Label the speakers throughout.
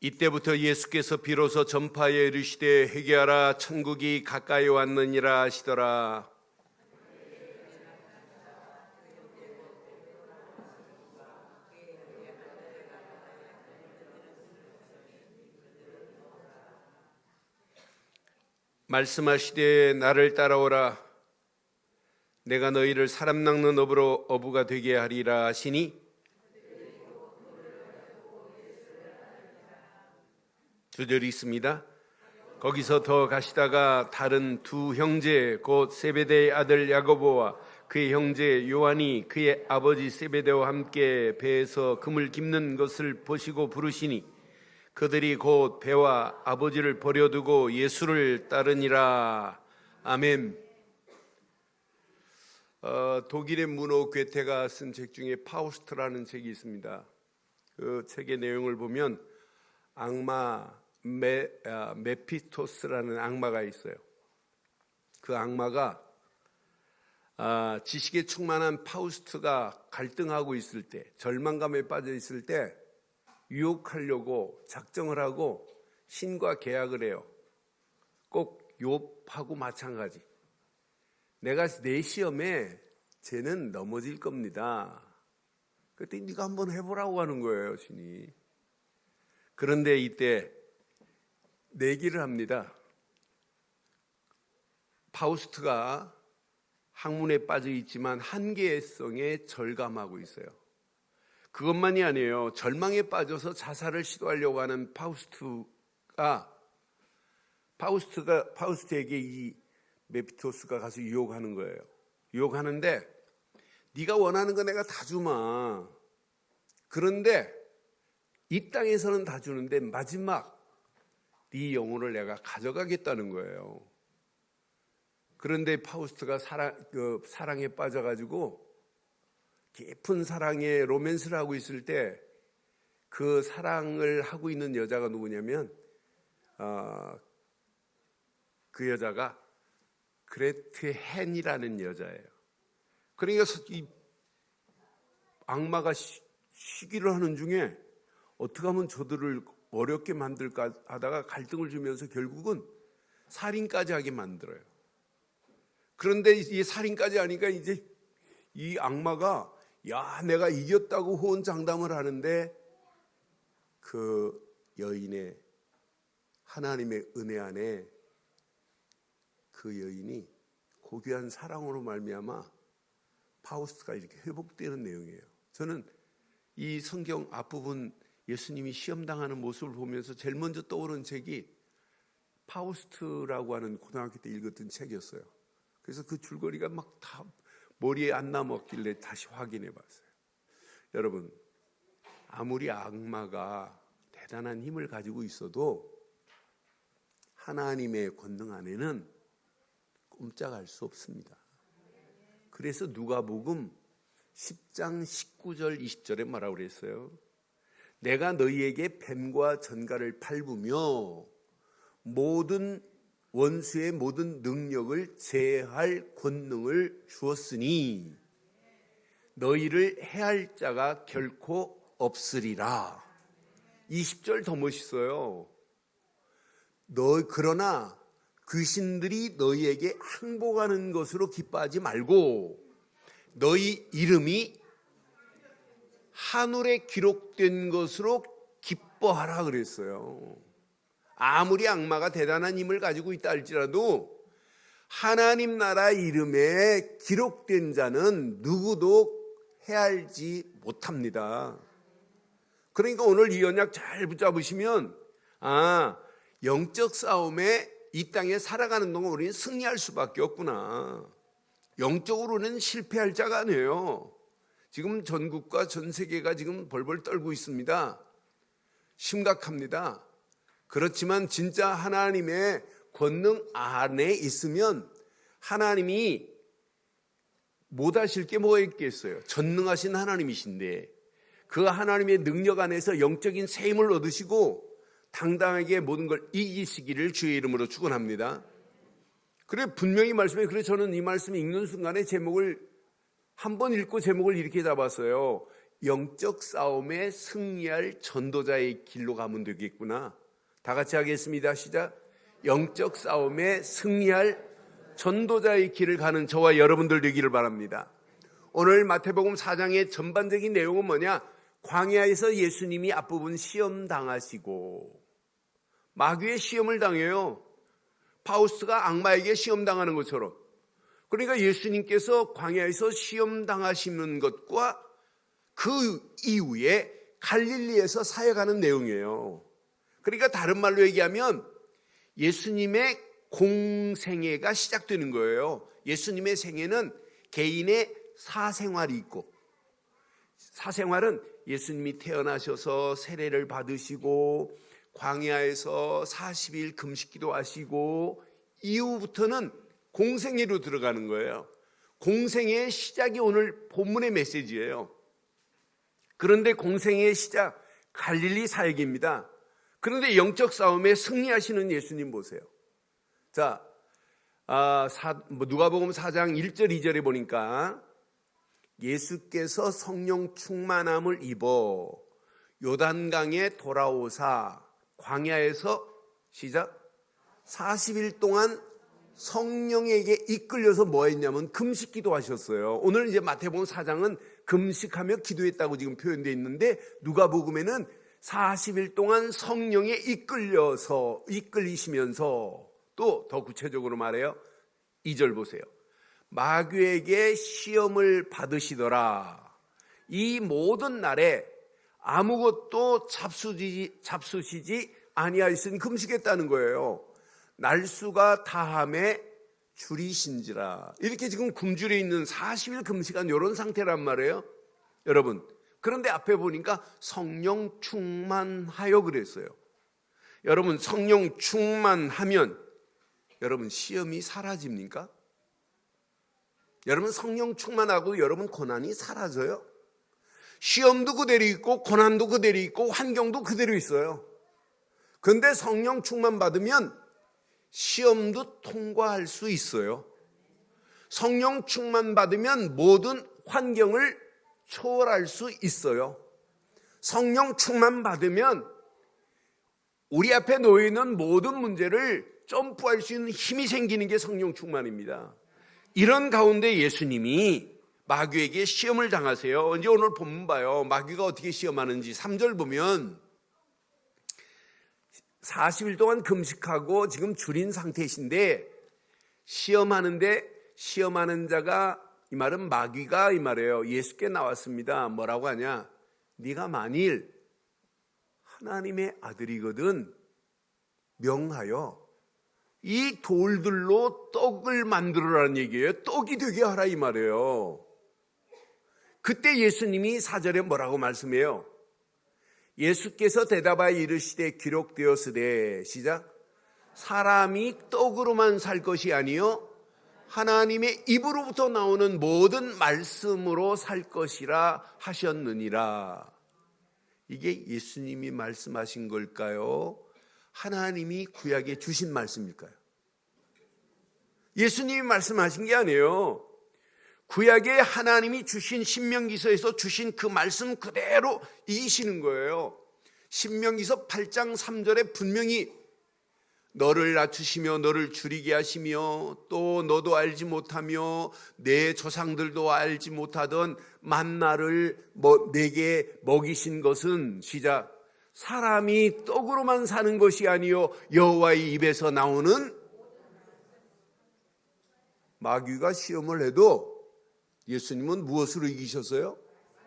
Speaker 1: 이때부터 예수께서 비로소 전파에 이르시되 회개하라 천국이 가까이 왔느니라 하시더라. 말씀하시되 나를 따라오라. 내가 너희를 사람 낚는 어부로 어부가 되게 하리라 하시니 두 절이 있습니다. 거기서 더 가시다가 다른 두 형제 곧 세베대의 아들 야고보와 그의 형제 요한이 그의 아버지 세베대와 함께 배에서 금을 깁는 것을 보시고 부르시니 그들이 곧 배와 아버지를 버려두고 예수를 따르니라. 아멘. 독일의 문호 괴테가 쓴 책 중에 파우스트라는 책이 있습니다. 그 책의 내용을 보면 악마 메피스토스라는 악마가 있어요. 그 악마가 지식에 충만한 파우스트가 갈등하고 있을 때, 절망감에 빠져 있을 때 유혹하려고 작정을 하고 신과 계약을 해요. 꼭 욥하고 마찬가지. 내 시험에 쟤는 넘어질 겁니다. 그때 네가 한번 해보라고 하는 거예요, 신이. 그런데 이때 내기를 합니다. 파우스트가 학문에 빠져 있지만 한계성에 절감하고 있어요. 그것만이 아니에요. 절망에 빠져서 자살을 시도하려고 하는 파우스트에게 이 메피토스가 가서 유혹하는 거예요. 유혹하는데 네가 원하는 거 내가 다 주마. 그런데 이 땅에서는 다 주는데 마지막 네 영혼을 내가 가져가겠다는 거예요. 그런데 파우스트가 사랑에 빠져가지고 깊은 사랑에 로맨스를 하고 있을 때 그 사랑을 하고 있는 여자가 누구냐면 그 여자가 그레트 헨이라는 여자예요. 그러니까 이 악마가 시기를 하는 중에 어떻게 하면 저들을 어렵게 만들까 하다가 갈등을 주면서 결국은 살인까지 하게 만들어요. 그런데 이 살인까지 하니까 이제 이 악마가 야 내가 이겼다고 호언장담을 하는데 그 여인의 하나님의 은혜 안에 그 여인이 고귀한 사랑으로 말미암아 파우스트가 이렇게 회복되는 내용이에요. 저는 이 성경 앞부분 예수님이 시험당하는 모습을 보면서 제일 먼저 떠오른 책이 파우스트라고 하는 고등학교 때 읽었던 책이었어요. 그래서 그 줄거리가 막 다 머리에 안 남았길래 다시 확인해 봤어요. 여러분, 아무리 악마가 대단한 힘을 가지고 있어도 하나님의 권능 안에는 꼼짝할 수 없습니다. 그래서 누가복음 10장 19절 20절에 뭐라고 그랬어요? 내가 너희에게 뱀과 전갈을 밟으며 모든 원수의 모든 능력을 제할 권능을 주었으니 너희를 해할 자가 결코 없으리라. 20절 더 멋있어요. 그러나 귀신들이 너희에게 항복하는 것으로 기뻐하지 말고 너희 이름이 하늘에 기록된 것으로 기뻐하라 그랬어요. 아무리 악마가 대단한 힘을 가지고 있다 할지라도 하나님 나라 이름에 기록된 자는 누구도 해할지 못합니다. 그러니까 오늘 이 언약 잘 붙잡으시면 영적 싸움에 이 땅에 살아가는 동안 우리는 승리할 수밖에 없구나. 영적으로는 실패할 자가 아니에요. 지금 전국과 전 세계가 지금 벌벌 떨고 있습니다. 심각합니다. 그렇지만 진짜 하나님의 권능 안에 있으면 하나님이 못하실 게 뭐가 있겠어요? 전능하신 하나님이신데 그 하나님의 능력 안에서 영적인 새 힘을 얻으시고 당당하게 모든 걸 이기시기를 주의 이름으로 축원합니다. 그래 분명히 말씀해. 그래 저는 이 말씀 읽는 순간에 제목을 한 번 읽고 제목을 이렇게 잡았어요. 영적 싸움에 승리할 전도자의 길로 가면 되겠구나. 다 같이 하겠습니다. 시작. 영적 싸움에 승리할 전도자의 길을 가는 저와 여러분들 되기를 바랍니다. 오늘 마태복음 4장의 전반적인 내용은 뭐냐? 광야에서 예수님이 앞부분 시험 당하시고 마귀의 시험을 당해요. 파우스트가 악마에게 시험 당하는 것처럼. 그러니까 예수님께서 광야에서 시험 당하시는 것과 그 이후에 갈릴리에서 사역하는 내용이에요. 그러니까 다른 말로 얘기하면 예수님의 공생애가 시작되는 거예요. 예수님의 생애는 개인의 사생활이 있고, 사생활은 예수님이 태어나셔서 세례를 받으시고 광야에서 40일 금식기도 하시고 이후부터는 공생애로 들어가는 거예요. 공생애의 시작이 오늘 본문의 메시지예요. 그런데 공생애의 시작, 갈릴리 사역입니다. 그런데 영적 싸움에 승리하시는 예수님 보세요. 자, 누가복음 4장 1절 2절에 보니까 예수께서 성령 충만함을 입어 요단강에 돌아오사 광야에서 시작 40일 동안 성령에게 이끌려서 뭐 했냐면 금식기도 하셨어요. 오늘 이제 마태복음 4장은 금식하며 기도했다고 지금 표현되어 있는데 누가복음에는 40일 동안 성령에 이끌리시면서 또 더 구체적으로 말해요. 2절 보세요. 마귀에게 시험을 받으시더라. 이 모든 날에 아무것도 잡수시지 아니하였으니 금식했다는 거예요. 날수가 다함에 줄이신지라. 이렇게 지금 굶주려 있는 40일 금식한 이런 상태란 말이에요. 여러분, 그런데 앞에 보니까 성령 충만하여 그랬어요. 여러분, 성령 충만하면 여러분 시험이 사라집니까? 여러분 성령 충만하고 여러분 고난이 사라져요? 시험도 그대로 있고 고난도 그대로 있고 환경도 그대로 있어요. 그런데 성령 충만 받으면 시험도 통과할 수 있어요. 성령 충만 받으면 모든 환경을 초월할 수 있어요. 성령 충만 받으면 우리 앞에 놓여 있는 모든 문제를 점프할 수 있는 힘이 생기는 게 성령 충만입니다. 이런 가운데 예수님이 마귀에게 시험을 당하세요. 이제 오늘 본문 봐요. 마귀가 어떻게 시험하는지 3절 보면 40일 동안 금식하고 지금 줄인 상태이신데 시험하는 자가, 이 말은 마귀가 이 말이에요. 예수께 나왔습니다. 뭐라고 하냐? 네가 만일 하나님의 아들이거든 명하여 이 돌들로 떡을 만들어라는 얘기예요. 떡이 되게 하라 이 말이에요. 그때 예수님이 4절에 뭐라고 말씀해요? 예수께서 대답하여 이르시되 기록되었으되 시작 사람이 떡으로만 살 것이 아니요 하나님의 입으로부터 나오는 모든 말씀으로 살 것이라 하셨느니라. 이게 예수님이 말씀하신 걸까요? 하나님이 구약에 주신 말씀일까요? 예수님이 말씀하신 게 아니에요. 구약에 하나님이 주신 신명기서에서 주신 그 말씀 그대로 이기시는 거예요. 신명기서 8장 3절에 분명히 너를 낮추시며 너를 줄이게 하시며 또 너도 알지 못하며 내 조상들도 알지 못하던 만나를 내게 먹이신 것은 시작 사람이 떡으로만 사는 것이 아니요 여호와의 입에서 나오는. 마귀가 시험을 해도 예수님은 무엇으로 이기셨어요?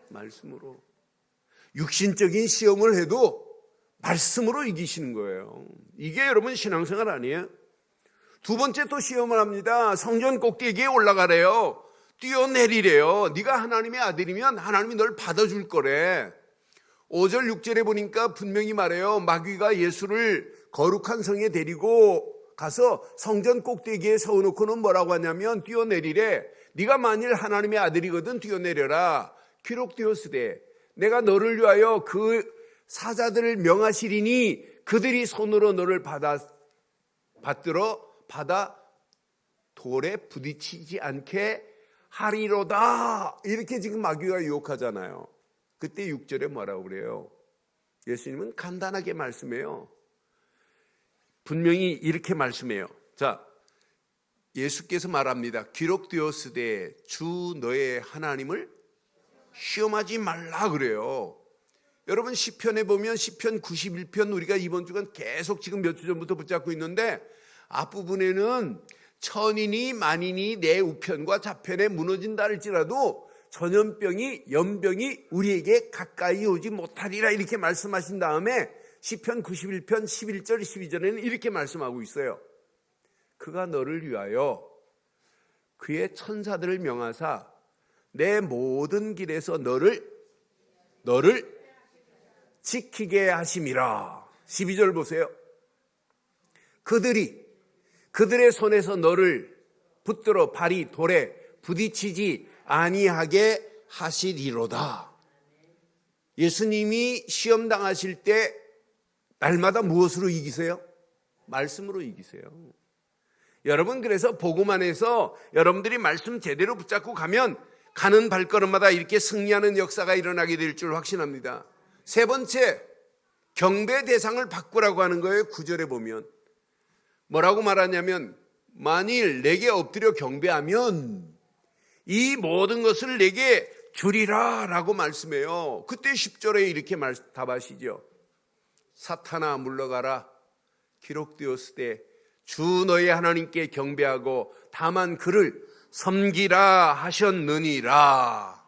Speaker 1: 말씀으로. 육신적인 시험을 해도 말씀으로 이기시는 거예요. 이게 여러분 신앙생활 아니에요? 두 번째 또 시험을 합니다. 성전 꼭대기에 올라가래요. 뛰어내리래요. 네가 하나님의 아들이면 하나님이 널 받아줄 거래. 5절 6절에 보니까 분명히 말해요. 마귀가 예수를 거룩한 성에 데리고 가서 성전 꼭대기에 세워놓고는 뭐라고 하냐면 뛰어내리래. 네가 만일 하나님의 아들이거든 뛰어내려라. 기록되었으되 내가 너를 위하여 그 사자들을 명하시리니 그들이 손으로 너를 받아 돌에 부딪히지 않게 하리로다. 이렇게 지금 마귀가 유혹하잖아요. 그때 6절에 뭐라고 그래요? 예수님은 간단하게 말씀해요. 분명히 이렇게 말씀해요. 자, 예수께서 말합니다. 기록되었으되 주 너의 하나님을 시험하지 말라 그래요. 여러분 시편에 보면 시편 91편 우리가 이번 주간 계속 지금 몇 주 전부터 붙잡고 있는데 앞부분에는 천인이 만인이 내 우편과 좌편에 무너진다 할지라도 전염병이 연병이 우리에게 가까이 오지 못하리라 이렇게 말씀하신 다음에 시편 91편 11절 12절에는 이렇게 말씀하고 있어요. 그가 너를 위하여 그의 천사들을 명하사 내 모든 길에서 너를 지키게 하심이라. 12절 보세요. 그들의 손에서 너를 붙들어 발이 돌에 부딪히지 아니하게 하시리로다. 예수님이 시험 당하실 때 날마다 무엇으로 이기세요? 말씀으로 이기세요. 여러분 그래서 복음 안에서 여러분들이 말씀 제대로 붙잡고 가면 가는 발걸음마다 이렇게 승리하는 역사가 일어나게 될 줄 확신합니다. 세 번째, 경배 대상을 바꾸라고 하는 거예요. 9절에 보면 뭐라고 말하냐면 만일 내게 엎드려 경배하면 이 모든 것을 내게 주리라 라고 말씀해요. 그때 10절에 이렇게 답하시죠. 사탄아 물러가라. 기록되었으되 주 너의 하나님께 경배하고 다만 그를 섬기라 하셨느니라.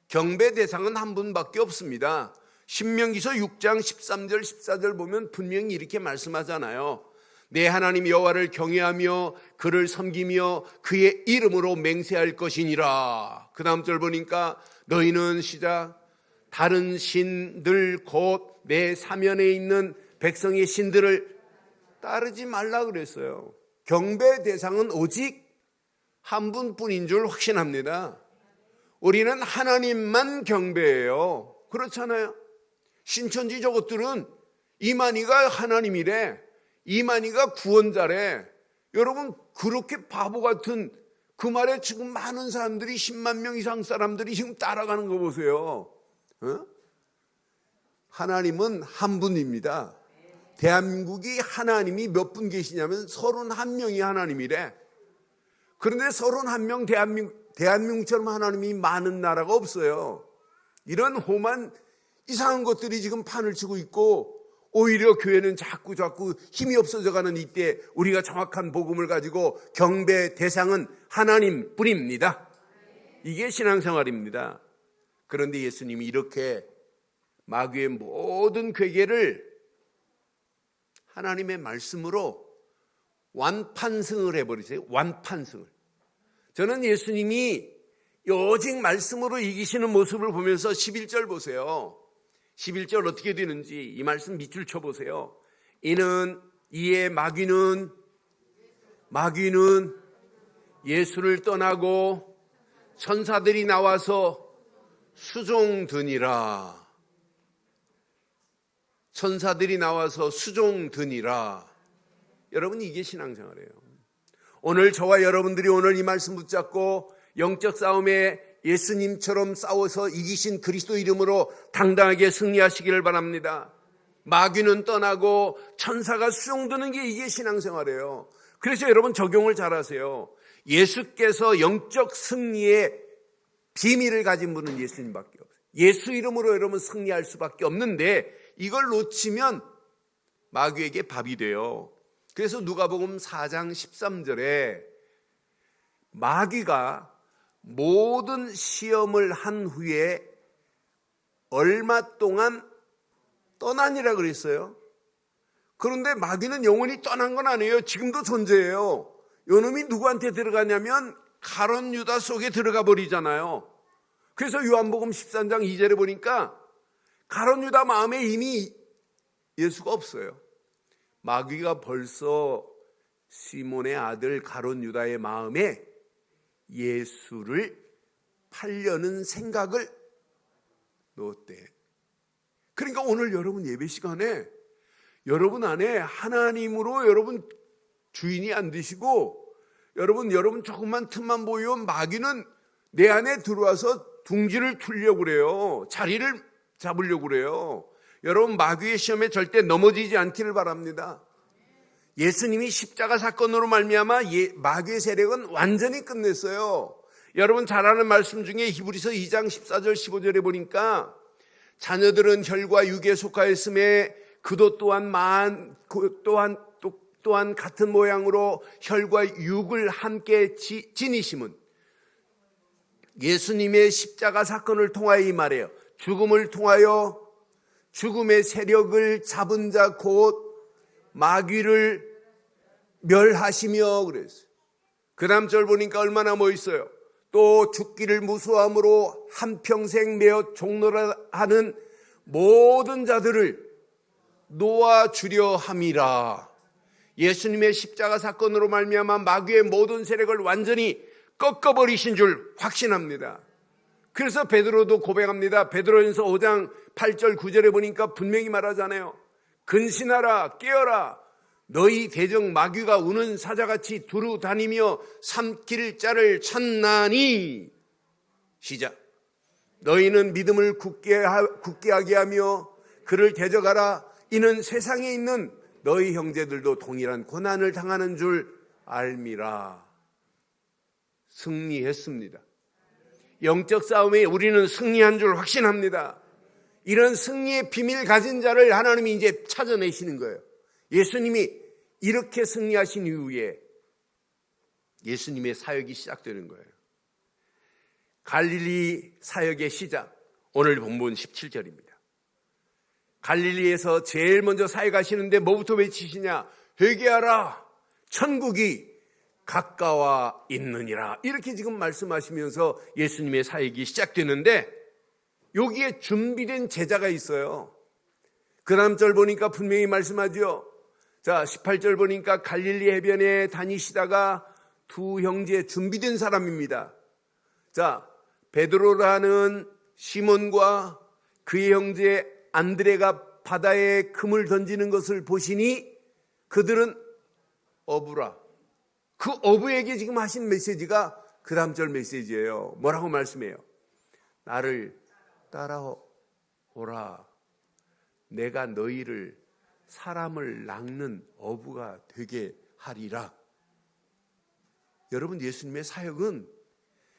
Speaker 1: 경배 대상은 한 분밖에 없습니다. 신명기서 6장 13절 14절 보면 분명히 이렇게 말씀하잖아요. 내 하나님 여호와를 경외하며 그를 섬기며 그의 이름으로 맹세할 것이니라. 그 다음 절 보니까 너희는 시작 다른 신들 곧 내 사면에 있는 백성의 신들을 따르지 말라 그랬어요. 경배 대상은 오직 한 분뿐인 줄 확신합니다. 우리는 하나님만 경배해요. 그렇잖아요. 신천지 저것들은 이만희가 하나님이래, 이만희가 구원자래. 여러분 그렇게 바보 같은 그 말에 지금 많은 사람들이 10만 명 이상 사람들이 지금 따라가는 거 보세요. 하나님은 한 분입니다. 대한민국이 하나님이 몇 분 계시냐면 31명이 하나님이래. 그런데 31명 대한민국처럼 하나님이 많은 나라가 없어요. 이런 험한 이상한 것들이 지금 판을 치고 있고 오히려 교회는 자꾸 힘이 없어져가는 이때 우리가 정확한 복음을 가지고 경배 대상은 하나님뿐입니다. 이게 신앙생활입니다. 그런데 예수님이 이렇게 마귀의 모든 괴계를 하나님의 말씀으로 완판승을 해버리세요. 완판승을. 저는 예수님이 오직 말씀으로 이기시는 모습을 보면서 11절 보세요. 11절 어떻게 되는지 이 말씀 밑줄 쳐보세요. 이에 마귀는 예수를 떠나고 천사들이 나와서 수종드니라. 천사들이 나와서 수종드니라. 여러분 이게 신앙생활이에요. 오늘 저와 여러분들이 오늘 이 말씀 붙잡고 영적 싸움에 예수님처럼 싸워서 이기신 그리스도 이름으로 당당하게 승리하시기를 바랍니다. 마귀는 떠나고 천사가 수종드는 게 이게 신앙생활이에요. 그래서 여러분 적용을 잘하세요. 예수께서 영적 승리의 비밀을 가진 분은 예수님밖에 없어요. 예수 이름으로 여러분 승리할 수밖에 없는데 이걸 놓치면 마귀에게 밥이 돼요. 그래서 누가복음 4장 13절에 마귀가 모든 시험을 한 후에 얼마 동안 떠나니라 그랬어요. 그런데 마귀는 영원히 떠난 건 아니에요. 지금도 존재해요. 요놈이 누구한테 들어가냐면 가룟 유다 속에 들어가 버리잖아요. 그래서 요한복음 13장 2절에 보니까 가룟 유다 마음에 이미 예수가 없어요. 마귀가 벌써 시몬의 아들 가룟 유다의 마음에 예수를 팔려는 생각을 넣었대. 그러니까 오늘 여러분 예배 시간에 여러분 안에 하나님으로 여러분 주인이 안 되시고 여러분 조금만 틈만 보이면 마귀는 내 안에 들어와서 둥지를 틀려고 그래요. 자리를 잡으려고 그래요. 여러분, 마귀의 시험에 절대 넘어지지 않기를 바랍니다. 예수님이 십자가 사건으로 말미암아 마귀의 세력은 완전히 끝냈어요. 여러분 잘 아는 말씀 중에 히브리서 2장 14절 15절에 보니까 자녀들은 혈과 육에 속하였음에 그도 또한 같은 모양으로 혈과 육을 함께 지니심은 예수님의 십자가 사건을 통하여 이 말이에요. 죽음을 통하여 죽음의 세력을 잡은 자 곧 마귀를 멸하시며 그랬어요. 그 다음 절 보니까 얼마나 멋있어요. 또 죽기를 무수함으로 한평생 매어 종노라 하는 모든 자들을 놓아주려 함이라. 예수님의 십자가 사건으로 말미암아 마귀의 모든 세력을 완전히 꺾어버리신 줄 확신합니다. 그래서 베드로도 고백합니다. 베드로전서 5장 8절 9절에 보니까 분명히 말하잖아요. 근신하라 깨어라 너희 대적 마귀가 우는 사자같이 두루 다니며 삼킬 자를 찾나니. 시작. 너희는 믿음을 굳게 하게 하며 그를 대적하라. 이는 세상에 있는 너희 형제들도 동일한 고난을 당하는 줄 알미라. 승리했습니다. 영적 싸움에 우리는 승리한 줄 확신합니다. 이런 승리의 비밀 가진 자를 하나님이 이제 찾아내시는 거예요. 예수님이 이렇게 승리하신 이후에 예수님의 사역이 시작되는 거예요. 갈릴리 사역의 시작, 오늘 본문 17절입니다. 갈릴리에서 제일 먼저 사역하시는데 뭐부터 외치시냐? 회개하라, 천국이 가까워 있느니라. 이렇게 지금 말씀하시면서 예수님의 사역이 시작되는데 여기에 준비된 제자가 있어요. 그 다음 절 보니까 분명히 말씀하죠. 자, 18절 보니까 갈릴리 해변에 다니시다가 두 형제 준비된 사람입니다. 자, 베드로라는 시몬과 그의 형제 안드레가 바다에 금을 던지는 것을 보시니 그들은 어부라. 그 어부에게 지금 하신 메시지가 그 다음 절 메시지예요. 뭐라고 말씀해요? 나를 따라오라. 내가 너희를 사람을 낚는 어부가 되게 하리라. 여러분, 예수님의 사역은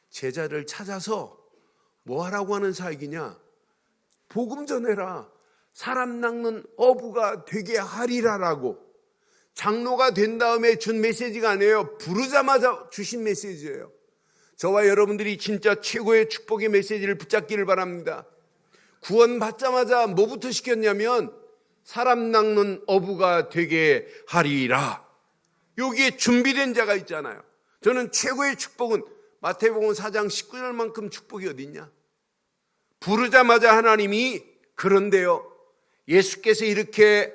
Speaker 1: 제자를 찾아서 뭐 하라고 하는 사역이냐? 복음 전해라. 사람 낚는 어부가 되게 하리라라고. 장로가 된 다음에 준 메시지가 아니에요. 부르자마자 주신 메시지예요. 저와 여러분들이 진짜 최고의 축복의 메시지를 붙잡기를 바랍니다. 구원받자마자 뭐부터 시켰냐면 사람 낚는 어부가 되게 하리라. 여기에 준비된 자가 있잖아요. 저는 최고의 축복은 마태복음 4장 19절만큼 축복이 어디 있냐? 부르자마자 하나님이 그런데요. 예수께서 이렇게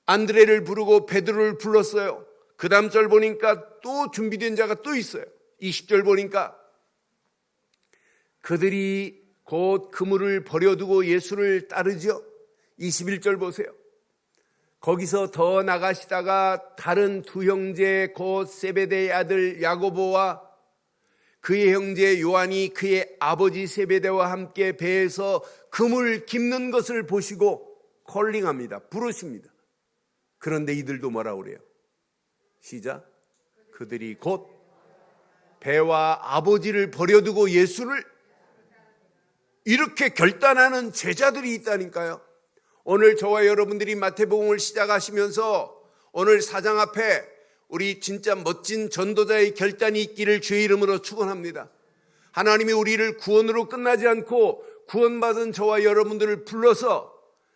Speaker 1: 안드레를 부르고 베드로를 불렀어요. 그 다음 절 보니까 또 준비된 자가 또 있어요. 20절 보니까 그들이 곧 그물을 버려두고 예수를 따르죠. 21절 보세요. 거기서 더 나가시다가 다른 두 형제 곧 세베대의 아들 야고보와 그의 형제 요한이 그의 아버지 세베대와 함께 배에서 그물 깁는 것을 보시고 콜링합니다. 부르십니다. 그런데 이들도 뭐라고 그래요? 시작. 그들이 곧 배와 아버지를 버려두고 예수를 이렇게 결단하는 제자들이 있다니까요. 오늘 저와 여러분들이 마태복음을 시작하시면서 오늘 사장 앞에 우리 진짜 멋진 전도자의 결단이 있기를 주의 이름으로 축원합니다. 하나님이 우리를 구원으로 끝나지 않고 구원받은 저와 여러분들을 불러서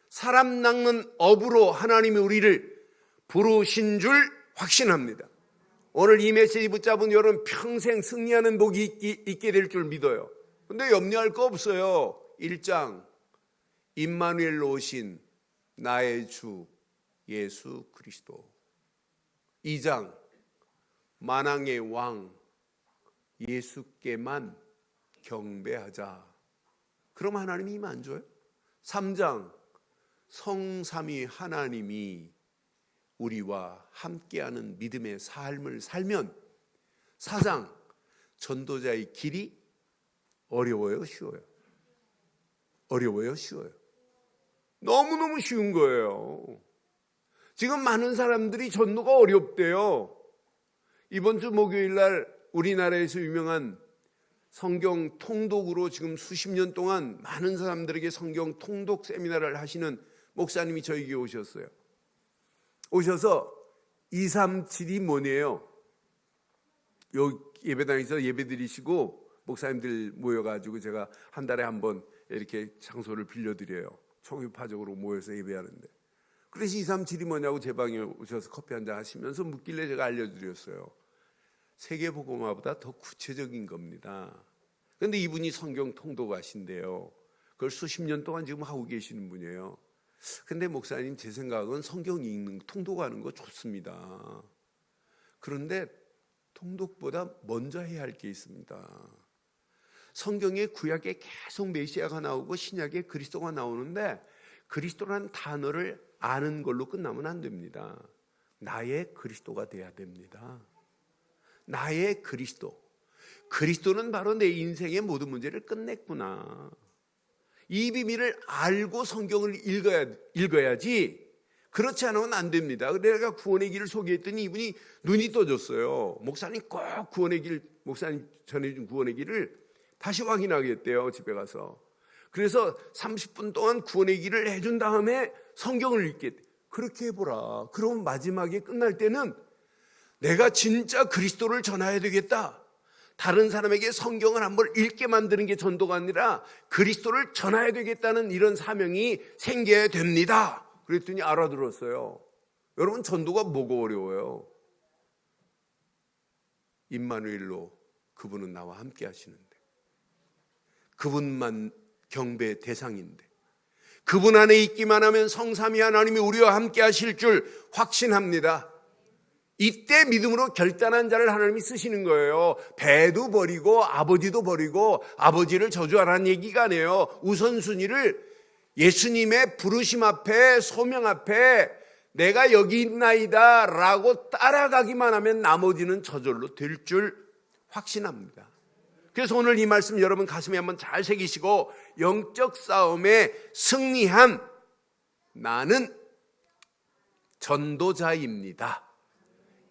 Speaker 1: 사람 낚는 어부로 하나님이 우리를 부르신 줄 확신합니다. 오늘 이 메시지 붙잡은 여러분 평생 승리하는 복이 있게 될 줄 믿어요. 근데 염려할 거 없어요. 1장 임마누엘로 오신 나의 주 예수 그리스도. 2장 만왕의 왕 예수께만 경배하자. 그럼 하나님이 힘 안 줘요? 3장 성삼위 하나님이 우리와 함께하는 믿음의 삶을 살면 4장 전도자의 길이 어려워요, 쉬워요? 어려워요, 쉬워요? 너무너무 쉬운 거예요. 지금 많은 사람들이 전도가 어렵대요. 이번 주 목요일 날 우리나라에서 유명한 성경 통독으로 지금 수십 년 동안 많은 사람들에게 성경 통독 세미나를 하시는 목사님이 저에게 오셨어요. 오셔서 237이 뭐네요? 요 예배당에서 예배 드리시고 목사님들 모여가지고 제가 한 달에 한 번 이렇게 장소를 빌려드려요. 총회파적으로 모여서 예배하는데. 그래서 237이 뭐냐고 제 방에 오셔서 커피 한잔 하시면서 묻길래 제가 알려드렸어요. 세계복음화보다 더 구체적인 겁니다. 그런데 이분이 성경 통독하신대요. 그걸 수십 년 동안 지금 하고 계시는 분이에요. 근데 목사님, 제 생각은 성경 읽는, 통독하는 거 좋습니다. 그런데 통독보다 먼저 해야 할 게 있습니다. 성경에 구약에 계속 메시아가 나오고 신약에 그리스도가 나오는데 그리스도라는 단어를 아는 걸로 끝나면 안 됩니다. 나의 그리스도가 돼야 됩니다. 나의 그리스도. 그리스도는 바로 내 인생의 모든 문제를 끝냈구나. 이 비밀을 알고 성경을 읽어야지. 그렇지 않으면 안 됩니다. 내가 구원의 길을 소개했더니 이분이 눈이 떠졌어요. 목사님 꼭 구원의 길, 목사님 전해준 구원의 길을 다시 확인하겠대요, 집에 가서. 그래서 30분 동안 구원의 길을 해준 다음에 성경을 읽겠대. 그렇게 해보라. 그럼 마지막에 끝날 때는 내가 진짜 그리스도를 전해야 되겠다. 다른 사람에게 성경을 한번 읽게 만드는 게 전도가 아니라 그리스도를 전해야 되겠다는 이런 사명이 생겨야 됩니다. 그랬더니 알아들었어요. 여러분, 전도가 뭐가 어려워요? 임마누엘로 그분은 나와 함께 하시는데, 그분만 경배의 대상인데, 그분 안에 있기만 하면 성삼위 하나님이 우리와 함께 하실 줄 확신합니다. 이때 믿음으로 결단한 자를 하나님이 쓰시는 거예요. 배도 버리고 아버지도 버리고 아버지를 저주하라는 얘기가 아니에요. 우선순위를 예수님의 부르심 앞에, 소명 앞에 내가 여기 있나이다 라고 따라가기만 하면 나머지는 저절로 될 줄 확신합니다. 그래서 오늘 이 말씀 여러분 가슴에 한번 잘 새기시고, 영적 싸움에 승리한 나는 전도자입니다.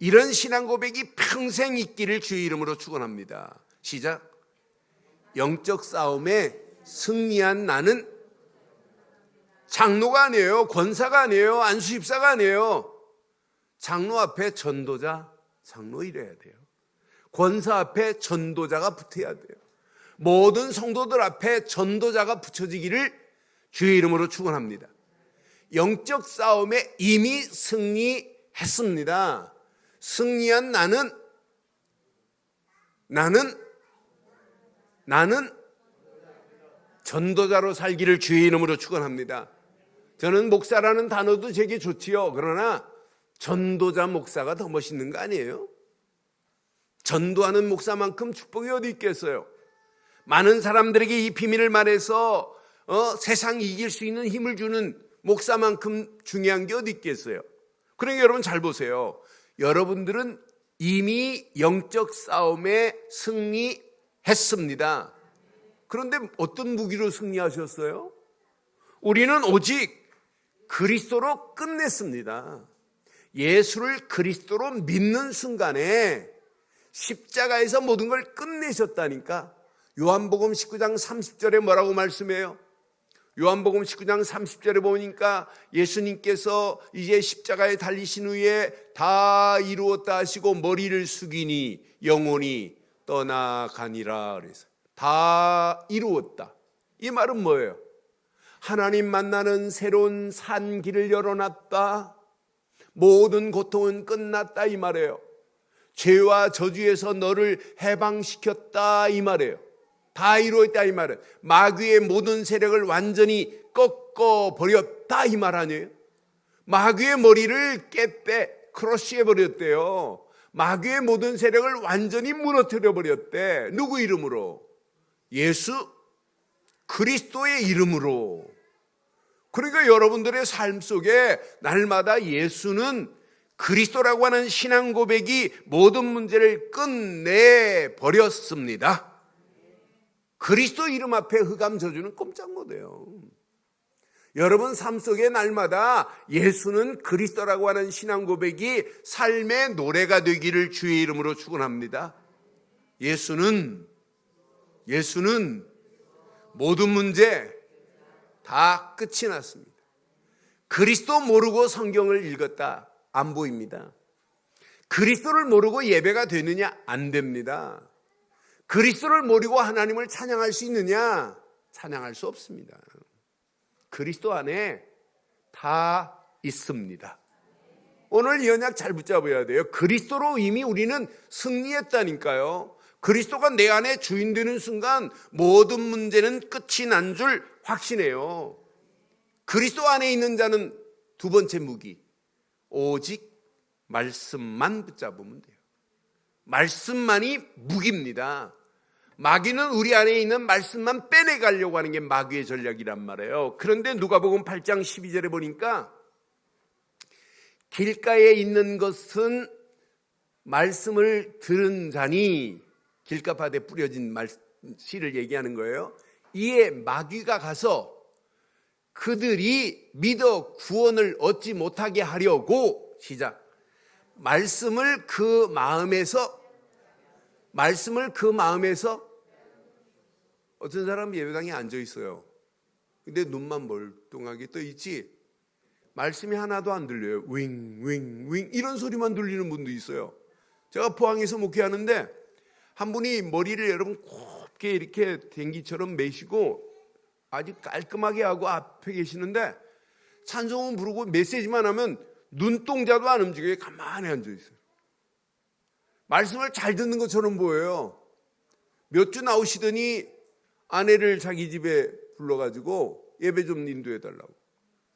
Speaker 1: 이런 신앙 고백이 평생 있기를 주의 이름으로 축원합니다. 시작. 영적 싸움에 승리한 나는 장로가 아니에요. 권사가 아니에요. 안수집사가 아니에요. 장로 앞에 전도자, 장로 이래야 돼요. 권사 앞에 전도자가 붙어야 돼요. 모든 성도들 앞에 전도자가 붙여지기를 주의 이름으로 축원합니다. 영적 싸움에 이미 승리했습니다. 승리한 나는 전도자로 살기를 주의 이름으로 축원합니다. 저는 목사라는 단어도 제게 좋지요. 그러나 전도자 목사가 더 멋있는 거 아니에요? 전도하는 목사만큼 축복이 어디 있겠어요? 많은 사람들에게 이 비밀을 말해서 세상 이길 수 있는 힘을 주는 목사만큼 중요한 게 어디 있겠어요? 그러니까 여러분 잘 보세요. 여러분들은 이미 영적 싸움에 승리했습니다. 그런데 어떤 무기로 승리하셨어요? 우리는 오직 그리스도로 끝냈습니다. 예수를 그리스도로 믿는 순간에 십자가에서 모든 걸 끝내셨다니까. 요한복음 19장 30절에 뭐라고 말씀해요? 요한복음 19장 30절에 보니까 예수님께서 이제 십자가에 달리신 후에 다 이루었다 하시고 머리를 숙이니 영혼이 떠나가니라. 그래서 다 이루었다. 이 말은 뭐예요? 하나님 만나는 새로운 산 길을 열어놨다. 모든 고통은 끝났다 이 말이에요. 죄와 저주에서 너를 해방시켰다 이 말이에요. 다 이루었다 이 말은 마귀의 모든 세력을 완전히 꺾어버렸다 이 말 아니에요? 마귀의 머리를 깨빼 크러쉬해버렸대요. 마귀의 모든 세력을 완전히 무너뜨려버렸대. 누구 이름으로? 예수 그리스도의 이름으로. 그러니까 여러분들의 삶 속에 날마다 예수는 그리스도라고 하는 신앙 고백이 모든 문제를 끝내버렸습니다. 그리스도 이름 앞에 흑암 저주는 꼼짝 못해요. 여러분 삶 속에 날마다 예수는 그리스도라고 하는 신앙 고백이 삶의 노래가 되기를 주의 이름으로 축원합니다. 예수는 모든 문제 다 끝이 났습니다. 그리스도 모르고 성경을 읽었다, 안 보입니다. 그리스도를 모르고 예배가 되느냐? 안 됩니다. 그리스도를 모르고 하나님을 찬양할 수 있느냐? 찬양할 수 없습니다. 그리스도 안에 다 있습니다. 오늘 이 언약 잘 붙잡아야 돼요. 그리스도로 이미 우리는 승리했다니까요. 그리스도가 내 안에 주인 되는 순간 모든 문제는 끝이 난 줄 확신해요. 그리스도 안에 있는 자는 두 번째 무기, 오직 말씀만 붙잡으면 돼요. 말씀만이 무기입니다. 마귀는 우리 안에 있는 말씀만 빼내가려고 하는 게 마귀의 전략이란 말이에요. 그런데 누가복음 8장 12절에 보니까 길가에 있는 것은 말씀을 들은 자니, 길가밭에 뿌려진 씨를 얘기하는 거예요. 이에 마귀가 가서 그들이 믿어 구원을 얻지 못하게 하려고 시작. 말씀을 그 마음에서 어떤 사람은 예배당에 앉아 있어요. 근데 눈만 멀뚱하게 떠 있지 말씀이 하나도 안 들려요. 윙 이런 소리만 들리는 분도 있어요. 제가 포항에서 목회하는데 한 분이 머리를 여러분 곱게 이렇게 댕기처럼 매시고 아주 깔끔하게 하고 앞에 계시는데 찬송은 부르고 메시지만 하면 눈동자도 안 움직여요. 가만히 앉아 있어요. 말씀을 잘 듣는 것처럼 보여요. 몇 주 나오시더니 아내를 자기 집에 불러가지고 예배 좀 인도해 달라고.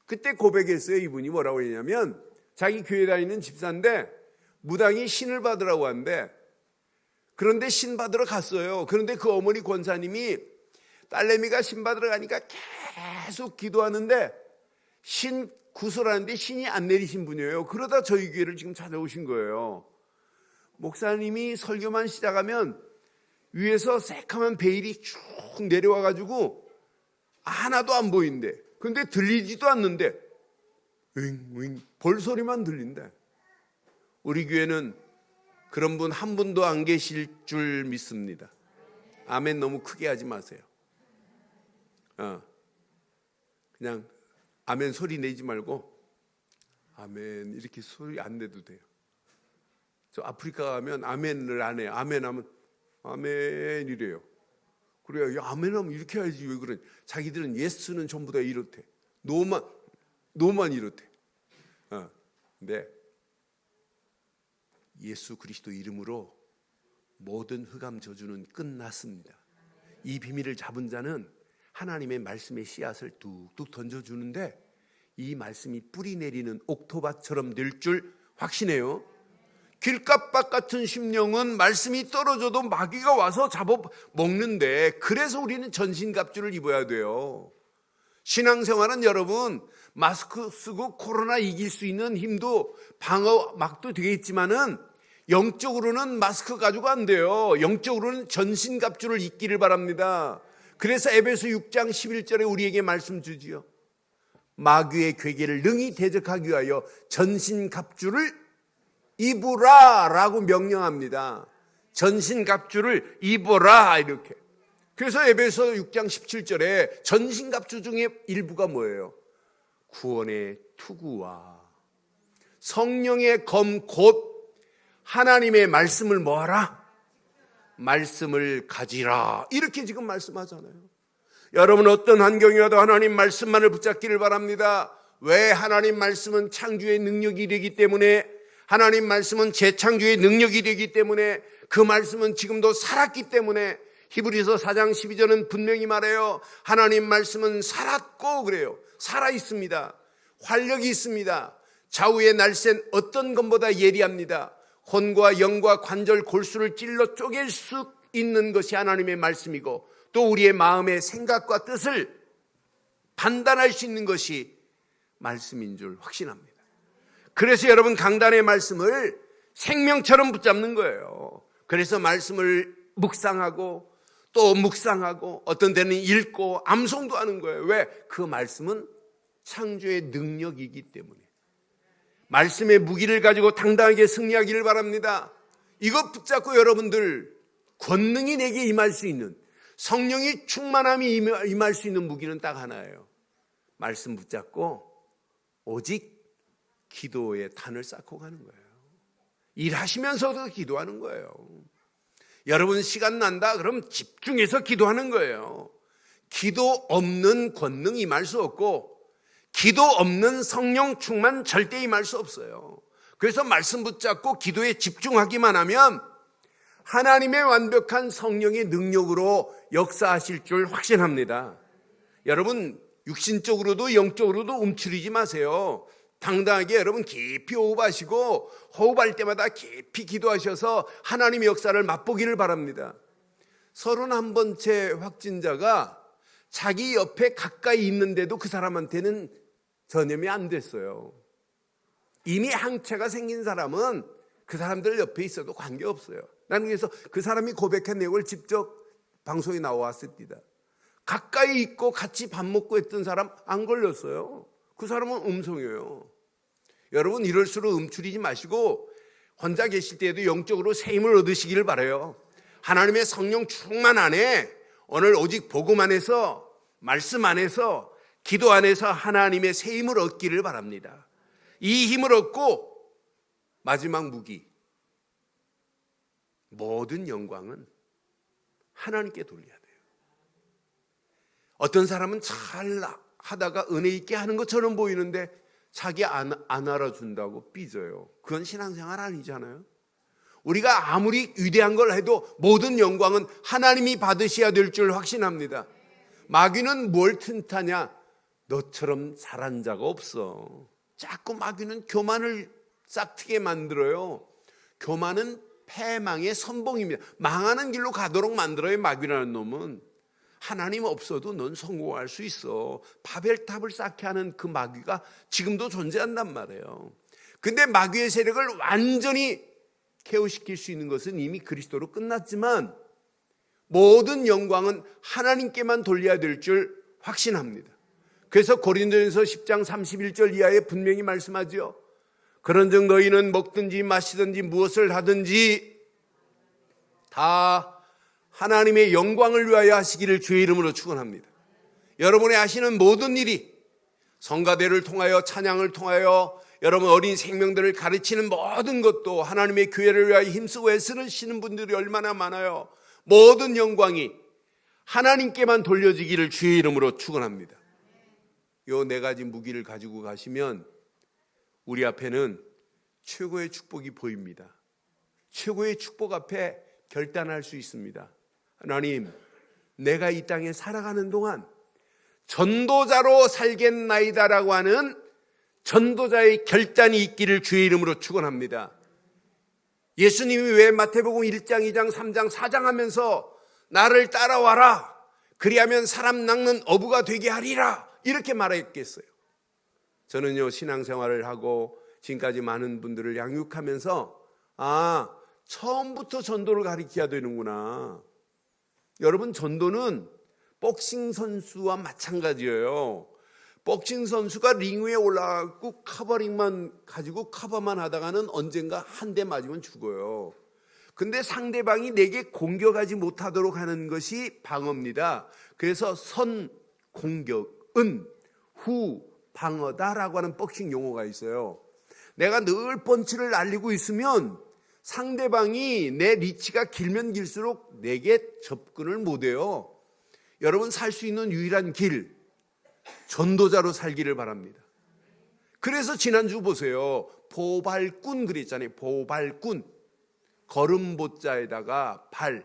Speaker 1: 그때 고백했어요. 이분이 뭐라고 했냐면 자기 교회 다니는 집사인데 무당이 신을 받으라고 하는데, 그런데 신 받으러 갔어요. 그런데 그 어머니 권사님이 딸내미가 신 받으러 가니까 계속 기도하는데 신 구설하는데 신이 안 내리신 분이에요. 그러다 저희 교회를 지금 찾아오신 거예요. 목사님이 설교만 시작하면 위에서 새카만 베일이 쭉 내려와가지고 하나도 안 보이는데, 근데 들리지도 않는데 윙 벌소리만 들린대. 우리 교회는 그런 분 한 분도 안 계실 줄 믿습니다. 아멘 너무 크게 하지 마세요. 그냥 아멘 소리 내지 말고 아멘 이렇게 소리 안 내도 돼요. 저 아프리카 가면 아멘을 안 해요. 아멘 하면 아멘 이래요. 그래요. 아멘 하면 이렇게 해야지 왜 그러냐. 자기들은 예스는 전부 다 이렇대. 노만 이렇대. 근데 예수 그리스도 이름으로 모든 흑암 저주는 끝났습니다. 이 비밀을 잡은 자는 하나님의 말씀의 씨앗을 뚝뚝 던져주는데 이 말씀이 뿌리 내리는 옥토밭처럼 될 줄 확신해요. 길값밭 같은 심령은 말씀이 떨어져도 마귀가 와서 잡아먹는데, 그래서 우리는 전신갑주를 입어야 돼요. 신앙생활은 여러분 마스크 쓰고 코로나 이길 수 있는 힘도 방어막도 되겠지만은 영적으로는 마스크 가지고 안 돼요. 영적으로는 전신갑주를 입기를 바랍니다. 그래서 에베소 6장 11절에 우리에게 말씀 주지요. 마귀의 괴계를 능히 대적하기 위하여 전신갑주를 입으라 라고 명령합니다. 전신갑주를 입어라 이렇게. 그래서 에베소 6장 17절에 전신갑주 중에 일부가 뭐예요? 구원의 투구와 성령의 검 곧 하나님의 말씀을 뭐하라? 말씀을 가지라. 이렇게 지금 말씀하잖아요. 여러분 어떤 환경이라도 하나님 말씀만을 붙잡기를 바랍니다. 왜? 하나님 말씀은 창조의 능력이 되기 때문에, 하나님 말씀은 재창조의 능력이 되기 때문에, 그 말씀은 지금도 살았기 때문에. 히브리서 4장 12절은 분명히 말해요. 하나님 말씀은 살았고 그래요. 살아있습니다. 활력이 있습니다. 좌우의 날쌘 어떤 것보다 예리합니다. 혼과 영과 관절 골수를 찔러 쪼갤 수 있는 것이 하나님의 말씀이고, 또 우리의 마음의 생각과 뜻을 판단할 수 있는 것이 말씀인 줄 확신합니다. 그래서 여러분 강단의 말씀을 생명처럼 붙잡는 거예요. 그래서 말씀을 묵상하고 또 묵상하고 어떤 데는 읽고 암송도 하는 거예요. 왜? 그 말씀은 창조의 능력이기 때문에. 말씀의 무기를 가지고 당당하게 승리하기를 바랍니다. 이것 붙잡고 여러분들 권능이 내게 임할 수 있는, 성령이 충만함이 임할 수 있는 무기는 딱 하나예요. 말씀 붙잡고 오직 기도의 단을 쌓고 가는 거예요. 일하시면서도 기도하는 거예요. 여러분 시간 난다 그럼 집중해서 기도하는 거예요. 기도 없는 권능이 임할 수 없고 기도 없는 성령 충만 절대 임할 수 없어요. 그래서 말씀 붙잡고 기도에 집중하기만 하면 하나님의 완벽한 성령의 능력으로 역사하실 줄 확신합니다. 여러분 육신적으로도 영적으로도 움츠리지 마세요. 당당하게 여러분 깊이 호흡하시고 호흡할 때마다 깊이 기도하셔서 하나님의 역사를 맛보기를 바랍니다. 31번째 확진자가 자기 옆에 가까이 있는데도 그 사람한테는 전염이 안 됐어요. 이미 항체가 생긴 사람은 그 사람들 옆에 있어도 관계없어요. 나는 그래서 그 사람이 고백한 내용을 직접 방송에 나왔습니다. 가까이 있고 같이 밥 먹고 했던 사람 안 걸렸어요. 그 사람은 음성이에요. 여러분 이럴수록 움츠리지 마시고 혼자 계실 때에도 영적으로 새 힘을 얻으시기를 바라요. 하나님의 성령 충만 안에 오늘 오직 복음 안에서 말씀 안에서 기도 안에서 하나님의 새 힘을 얻기를 바랍니다. 이 힘을 얻고 마지막 무기, 모든 영광은 하나님께 돌려야 돼요. 어떤 사람은 잘 하다가 은혜 있게 하는 것처럼 보이는데 자기 안 알아준다고 삐져요. 그건 신앙생활 아니잖아요. 우리가 아무리 위대한 걸 해도 모든 영광은 하나님이 받으셔야 될 줄 확신합니다. 마귀는 뭘 틈타냐? 너처럼 잘한 자가 없어. 자꾸 마귀는 교만을 싹트게 만들어요. 교만은 패망의 선봉입니다. 망하는 길로 가도록 만들어요. 마귀라는 놈은. 하나님 없어도 넌 성공할 수 있어. 바벨탑을 쌓게 하는 그 마귀가 지금도 존재한단 말이에요. 근데 마귀의 세력을 완전히 케어시킬 수 있는 것은 이미 그리스도로 끝났지만 모든 영광은 하나님께만 돌려야 될 줄 확신합니다. 그래서 고린도전서 10장 31절 이하에 분명히 말씀하죠. 그런즉 너희는 먹든지 마시든지 무엇을 하든지 다 하나님의 영광을 위하여 하시기를 주의 이름으로 축원합니다. 여러분의 하시는 모든 일이 성가대를 통하여 찬양을 통하여 여러분 어린 생명들을 가르치는 모든 것도 하나님의 교회를 위하여 힘쓰고 애쓰시는 분들이 얼마나 많아요. 모든 영광이 하나님께만 돌려지기를 주의 이름으로 축원합니다. 요 네 가지 무기를 가지고 가시면 우리 앞에는 최고의 축복이 보입니다. 최고의 축복 앞에 결단할 수 있습니다. 하나님, 내가 이 땅에 살아가는 동안 전도자로 살겠나이다라고 하는 전도자의 결단이 있기를 주의 이름으로 축원합니다. 예수님이 왜 마태복음 1장, 2장, 3장, 4장 하면서 나를 따라와라, 그리하면 사람 낚는 어부가 되게 하리라 이렇게 말했겠어요. 저는요 신앙생활을 하고 지금까지 많은 분들을 양육하면서 처음부터 전도를 가르쳐야 되는구나. 여러분 전도는 복싱 선수와 마찬가지예요. 복싱 선수가 링 위에 올라가고 커버링만 가지고 커버만 하다가는 언젠가 한 대 맞으면 죽어요. 근데 상대방이 내게 공격하지 못하도록 하는 것이 방어입니다. 그래서 선 공격은 후 방어다라고 하는 복싱 용어가 있어요. 내가 늘 펀치를 날리고 있으면 상대방이 내 리치가 길면 길수록 내게 접근을 못해요. 여러분 살 수 있는 유일한 길, 전도자로 살기를 바랍니다. 그래서 지난주 보세요. 보발꾼 그랬잖아요. 보발꾼. 걸음보자에다가 발.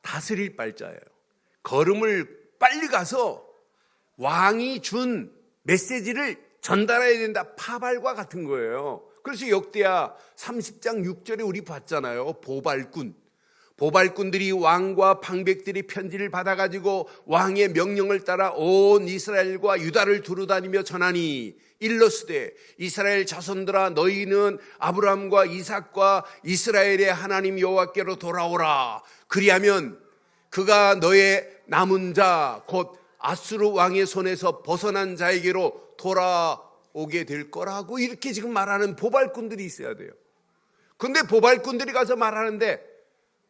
Speaker 1: 다스릴 발자예요. 걸음을 빨리 가서 왕이 준 메시지를 전달해야 된다. 파발과 같은 거예요. 그래서 역대하 30장 6절에 우리 봤잖아요. 보발꾼. 보발꾼들이 왕과 방백들이 편지를 받아가지고 왕의 명령을 따라 온 이스라엘과 유다를 두루다니며 전하니 일러스되 이스라엘 자손들아 너희는 아브라함과 이삭과 이스라엘의 하나님 여호와께로 돌아오라. 그리하면 그가 너의 남은 자 곧 아수르 왕의 손에서 벗어난 자에게로 돌아오게 될 거라고 이렇게 지금 말하는 보발꾼들이 있어야 돼요. 근데 보발꾼들이 가서 말하는데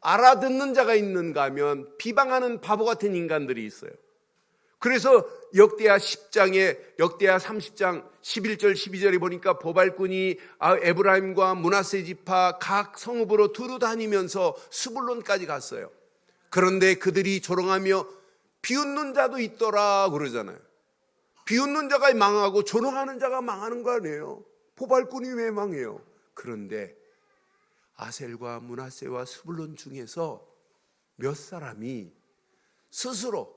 Speaker 1: 알아듣는 자가 있는가 하면 비방하는 바보 같은 인간들이 있어요. 그래서 역대하 10장에 역대하 30장 11절 12절에 보니까 보발꾼이 에브라임과 므낫세 지파 각 성읍으로 두루 다니면서 스불론까지 갔어요. 그런데 그들이 조롱하며 비웃는 자도 있더라 그러잖아요. 비웃는 자가 망하고 조롱하는 자가 망하는 거 아니에요. 보발꾼이 왜 망해요? 그런데 아셀과 므낫세와 스불론 중에서 몇 사람이 스스로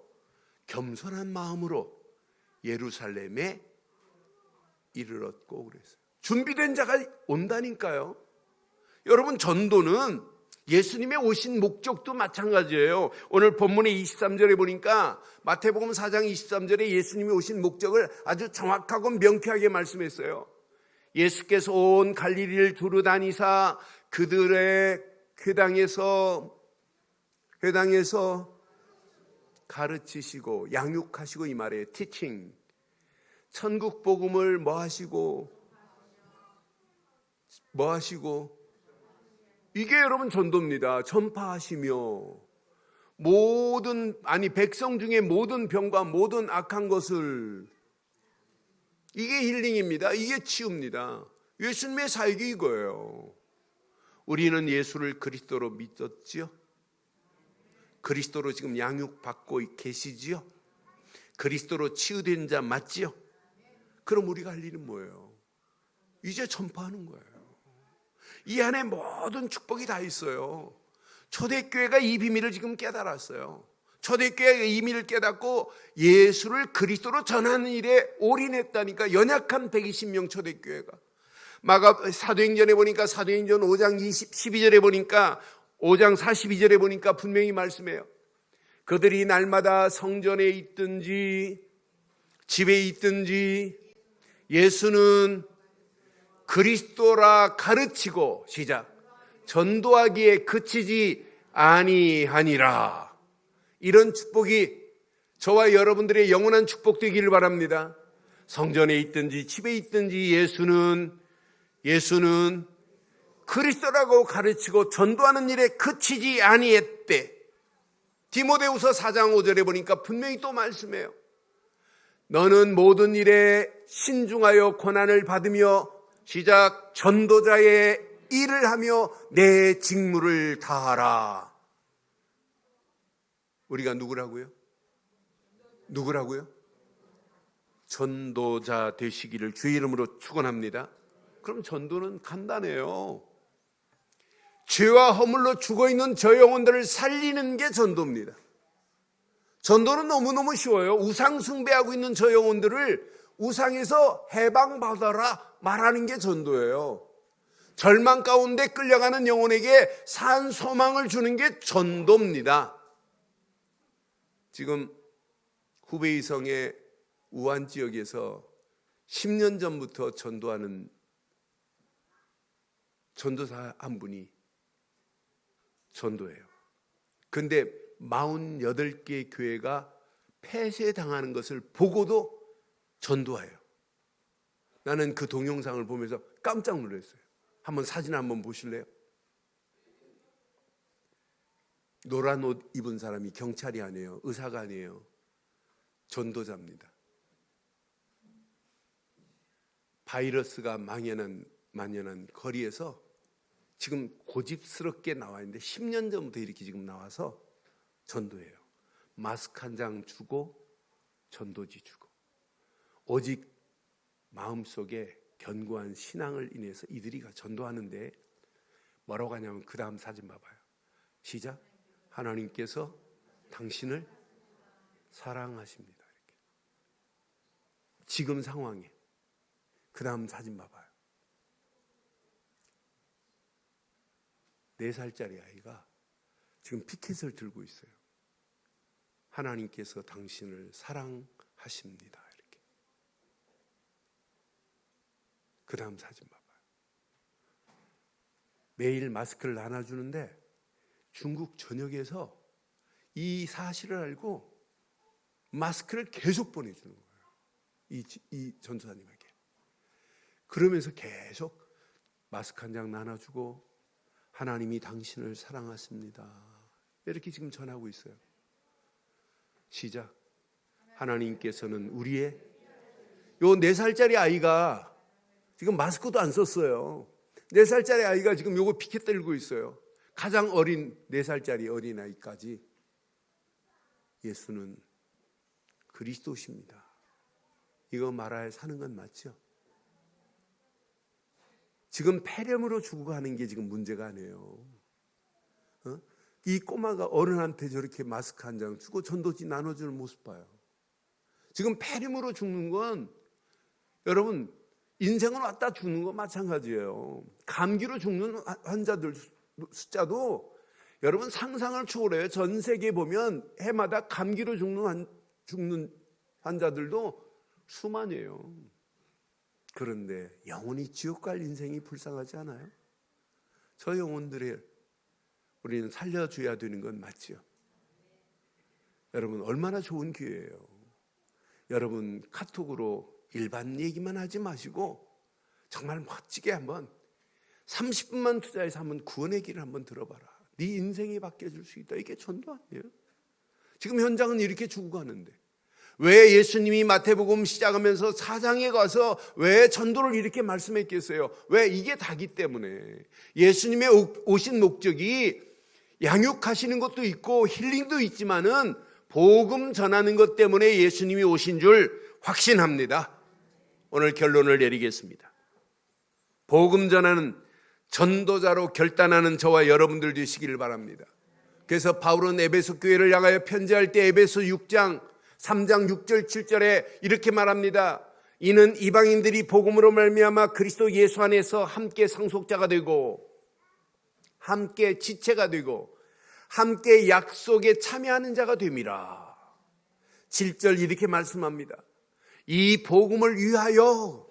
Speaker 1: 겸손한 마음으로 예루살렘에 이르렀고 그랬어요. 준비된 자가 온다니까요. 여러분, 전도는 예수님의 오신 목적도 마찬가지예요. 오늘 본문의 23절에 보니까 마태복음 4장 23절에 예수님이 오신 목적을 아주 정확하고 명쾌하게 말씀했어요. 예수께서 온 갈릴리를 두루 다니사 그들의 회당에서 가르치시고 양육하시고, 이 말이에요. 티칭. 천국 복음을 뭐 하시고 이게 여러분 전도입니다. 전파하시며 백성 중에 모든 병과 모든 악한 것을, 이게 힐링입니다. 이게 치유입니다. 예수님의 사역이 이거예요. 우리는 예수를 그리스도로 믿었지요? 그리스도로 지금 양육받고 계시지요? 그리스도로 치유된 자 맞지요? 그럼 우리가 할 일은 뭐예요? 이제 전파하는 거예요. 이 안에 모든 축복이 다 있어요. 초대교회가 이 비밀을 지금 깨달았어요. 초대교회가 이 비밀을 깨닫고 예수를 그리스도로 전하는 일에 올인했다니까. 연약한 120명 초대교회가. 사도행전에 보니까, 사도행전 5장 12절에 보니까, 5장 42절에 보니까 분명히 말씀해요. 그들이 날마다 성전에 있든지 집에 있든지 예수는 그리스도라 가르치고, 시작, 전도하기에 그치지 아니하니라. 이런 축복이 저와 여러분들의 영원한 축복 되기를 바랍니다. 성전에 있든지 집에 있든지 예수는 그리스도라고 가르치고 전도하는 일에 그치지 아니했대. 디모데후서 4장 5절에 보니까 분명히 또 말씀해요. 너는 모든 일에 신중하여 고난을 받으며, 시작, 전도자의 일을 하며 내 직무를 다하라. 우리가 누구라고요? 전도자 되시기를 주의 이름으로 축원합니다. 그럼 전도는 간단해요. 죄와 허물로 죽어있는 저 영혼들을 살리는 게 전도입니다. 전도는 너무너무 쉬워요. 우상 숭배하고 있는 저 영혼들을 우상에서 해방받아라 말하는 게 전도예요. 절망 가운데 끌려가는 영혼에게 산 소망을 주는 게 전도입니다. 지금 후베이성의 우한 지역에서 10년 전부터 전도하는 전도사 한 분이 전도예요. 근데 48개 교회가 폐쇄당하는 것을 보고도 전도해요. 나는 그 동영상을 보면서 깜짝 놀랐어요. 사진 한번 보실래요? 노란 옷 입은 사람이 경찰이 아니에요. 의사가 아니에요. 전도자입니다. 바이러스가 만연한 거리에서 지금 고집스럽게 나와 있는데 10년 전부터 이렇게 지금 나와서 전도해요. 마스크 한 장 주고 전도지 주고, 오직 마음속에 견고한 신앙을 인해서 이들이 전도하는데 뭐라고 하냐면, 그 다음 사진 봐봐요. 시작. 하나님께서 당신을 사랑하십니다. 이렇게. 지금 상황에. 그 다음 사진 봐봐요. 4살짜리 아이가 지금 피켓을 들고 있어요. 하나님께서 당신을 사랑하십니다. 이렇게. 그 다음 사진 봐봐요. 매일 마스크를 나눠주는데 중국 전역에서 이 사실을 알고 마스크를 계속 보내주는 거예요. 이 전도사님에게. 그러면서 계속 마스크 한 장 나눠주고 하나님이 당신을 사랑하십니다. 이렇게 지금 전하고 있어요. 시작. 하나님께서는 우리의 요 4살짜리 아이가 지금 마스크도 안 썼어요. 4살짜리 아이가 지금 요거 피켓 들고 있어요. 가장 어린 4살짜리 어린아이까지 예수는 그리스도십니다. 이거 말하여 사는 건 맞죠? 지금 폐렴으로 죽어가는 게 지금 문제가 아니에요. 이 꼬마가 어른한테 저렇게 마스크 한 장 주고 전도지 나눠주는 모습 봐요. 지금 폐렴으로 죽는 건 여러분 인생은 왔다 죽는 거 마찬가지예요. 감기로 죽는 환자들 숫자도 여러분 상상을 초월해요. 전 세계에 보면 해마다 감기로 죽는 환자들도 수만이에요. 그런데 영원히 지옥 갈 인생이 불쌍하지 않아요? 저 영혼들을 우리는 살려줘야 되는 건 맞죠? 여러분 얼마나 좋은 기회예요. 여러분 카톡으로 일반 얘기만 하지 마시고 정말 멋지게 한번 30분만 투자해서 한번 구원의 길을 한번 들어봐라. 네 인생이 바뀌어질 수 있다. 이게 전도 아니에요? 지금 현장은 이렇게 죽어가는데 왜 예수님이 마태복음 시작하면서 4장에 가서 왜 전도를 이렇게 말씀했겠어요? 왜? 이게 다기 때문에. 예수님의 오신 목적이 양육하시는 것도 있고 힐링도 있지만은 복음 전하는 것 때문에 예수님이 오신 줄 확신합니다. 오늘 결론을 내리겠습니다. 복음 전하는 전도자로 결단하는 저와 여러분들 되시기를 바랍니다. 그래서 바울은 에베소 교회를 향하여 편지할 때 에베소 6장 3장 6절 7절에 이렇게 말합니다. 이는 이방인들이 복음으로 말미암아 그리스도 예수 안에서 함께 상속자가 되고 함께 지체가 되고 함께 약속에 참여하는 자가 됨이라. 7절 이렇게 말씀합니다. 이 복음을 위하여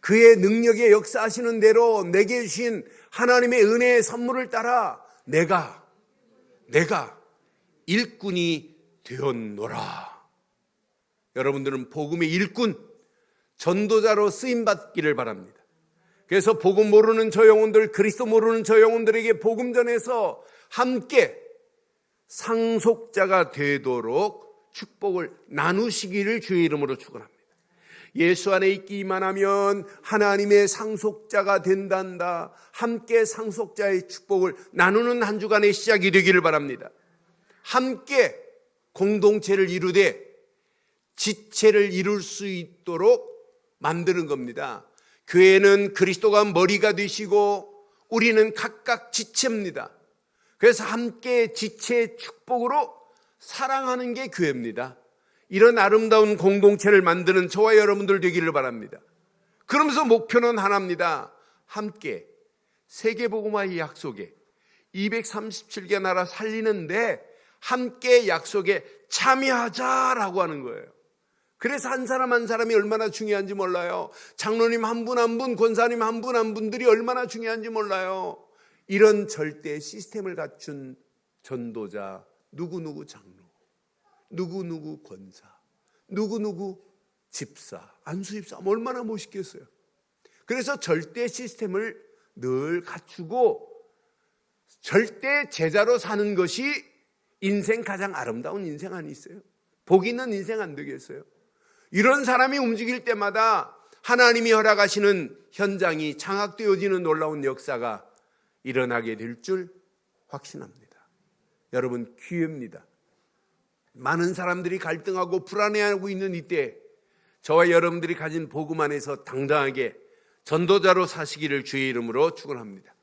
Speaker 1: 그의 능력에 역사하시는 대로 내게 주신 하나님의 은혜의 선물을 따라 내가 일꾼이 되었노라. 여러분들은 복음의 일꾼, 전도자로 쓰임받기를 바랍니다. 그래서 복음 모르는 저 영혼들, 그리스도 모르는 저 영혼들에게 복음 전해서 함께 상속자가 되도록 축복을 나누시기를 주의 이름으로 축원합니다. 예수 안에 있기만 하면 하나님의 상속자가 된단다. 함께 상속자의 축복을 나누는 한 주간의 시작이 되기를 바랍니다. 함께 공동체를 이루되 지체를 이룰 수 있도록 만드는 겁니다. 교회는 그리스도가 머리가 되시고 우리는 각각 지체입니다. 그래서 함께 지체의 축복으로 사랑하는 게 교회입니다. 이런 아름다운 공동체를 만드는 저와 여러분들 되기를 바랍니다. 그러면서 목표는 하나입니다. 함께 세계복음화의 약속에 237개 나라 살리는데 함께 약속에 참여하자라고 하는 거예요. 그래서 한 사람 한 사람이 얼마나 중요한지 몰라요. 장로님 한 분 한 분, 권사님 한 분 한 분들이 얼마나 중요한지 몰라요. 이런 절대 시스템을 갖춘 전도자, 누구누구 장로, 누구누구 권사, 누구누구 집사, 안수집사 얼마나 멋있겠어요. 그래서 절대 시스템을 늘 갖추고 절대 제자로 사는 것이 인생 가장 아름다운 인생 아니겠어요? 복 있는 인생 안 되겠어요? 이런 사람이 움직일 때마다 하나님이 허락하시는 현장이 장악되어지는 놀라운 역사가 일어나게 될 줄 확신합니다. 여러분 기회입니다. 많은 사람들이 갈등하고 불안해하고 있는 이때 저와 여러분들이 가진 복음 안에서 당당하게 전도자로 사시기를 주의 이름으로 축원합니다.